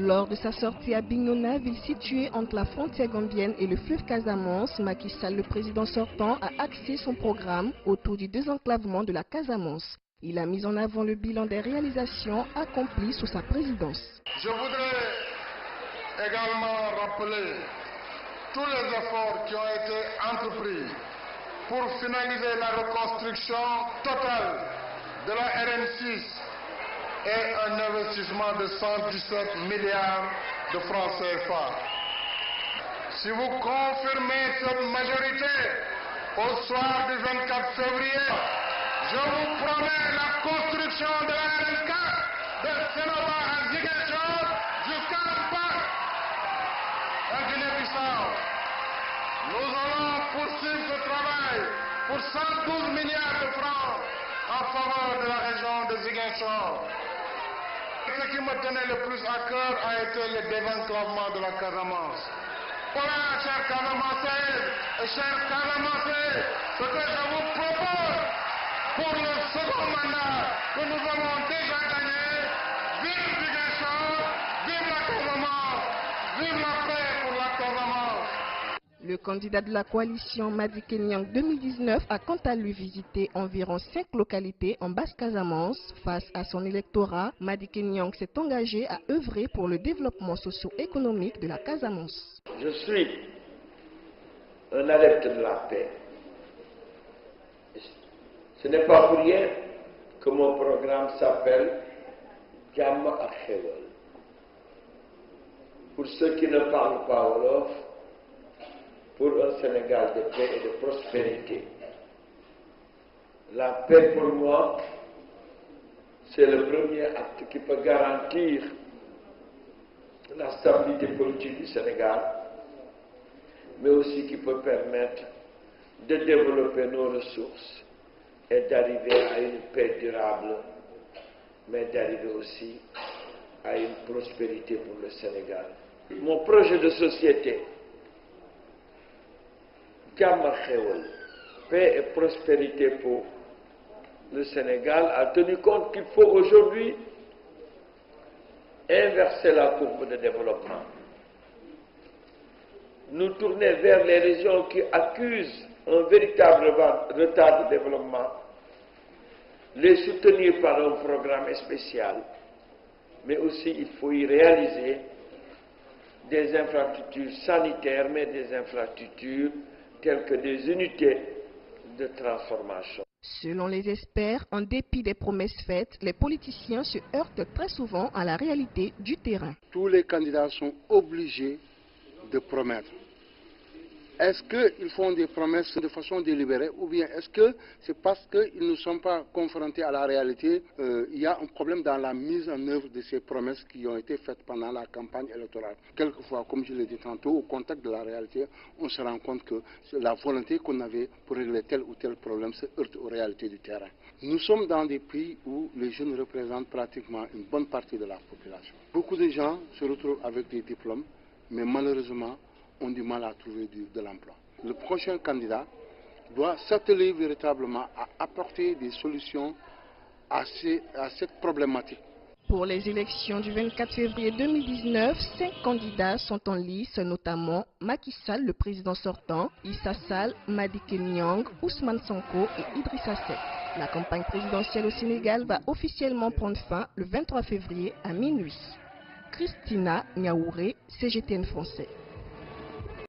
Lors de sa sortie à Bignona, ville située entre la frontière gambienne et le fleuve Casamance, Macky Sall, le président sortant, a axé son programme autour du désenclavement de la Casamance. Il a mis en avant le bilan des réalisations accomplies sous sa présidence. Je voudrais également rappeler tous les efforts qui ont été entrepris pour finaliser la reconstruction totale de la RN6 et un investissement de 117 milliards de francs CFA. Si vous confirmez cette majorité au soir du 24 février, je vous promets la construction de la RN4 de Sénoba à Ziguinchor jusqu'à Mpac, à Guinée-Bissau. Nous allons poursuivre ce travail pour 112 milliards de francs en faveur de la région de Ziguinchor. Ce qui me tenait le plus à cœur a été le désenclavement de la Casamance. Voilà, chers Casamancés et chers Casamancés, ce que je vous propose pour le second mandat que nous avons déjà gagné. Vive Ziguinchor, vive la Casamance, vive la paix pour la Casamance. Le candidat de la coalition Madické Niang 2019 a quant à lui visité environ 5 localités en Basse-Casamance. Face à son électorat, Madické Niang s'est engagé à œuvrer pour le développement socio-économique de la Casamance. Je suis un adepte de la paix. Ce n'est pas pour rien que mon programme s'appelle Jàmm ak Xéwal. Pour ceux qui ne parlent pas wolof, pour un Sénégal de paix et de prospérité. La paix pour moi, c'est le premier acte qui peut garantir la stabilité politique du Sénégal, mais aussi qui peut permettre de développer nos ressources et d'arriver à une paix durable, mais d'arriver aussi à une prospérité pour le Sénégal. Mon projet de société, Jàmm ak Xéwal, paix et prospérité pour le Sénégal, a tenu compte qu'il faut aujourd'hui inverser la courbe de développement. Nous tourner vers les régions qui accusent un véritable retard de développement, les soutenir par un programme spécial, mais aussi il faut y réaliser des infrastructures sanitaires, mais des infrastructures telles que des unités de transformation. Selon les experts, en dépit des promesses faites, les politiciens se heurtent très souvent à la réalité du terrain. Tous les candidats sont obligés de promettre. Est-ce qu'ils font des promesses de façon délibérée ou bien est-ce que c'est parce qu'ils ne sont pas confrontés à la réalité? Il y a un problème dans la mise en œuvre de ces promesses qui ont été faites pendant la campagne électorale. Quelquefois, comme je l'ai dit tantôt, au contact de la réalité, on se rend compte que la volonté qu'on avait pour régler tel ou tel problème se heurte aux réalités du terrain. Nous sommes dans des pays où les jeunes représentent pratiquement une bonne partie de la population. Beaucoup de gens se retrouvent avec des diplômes, mais malheureusement, ont du mal à trouver de l'emploi. Le prochain candidat doit s'atteler véritablement à apporter des solutions à cette problématique. Pour les élections du 24 février 2019, 5 candidats sont en lice, notamment Macky Sall, le président sortant, Issa Sall, Madické Niang, Ousmane Sonko et Idrissa Seck. La campagne présidentielle au Sénégal va officiellement prendre fin le 23 février à minuit. Christina Niaouré, CGTN français.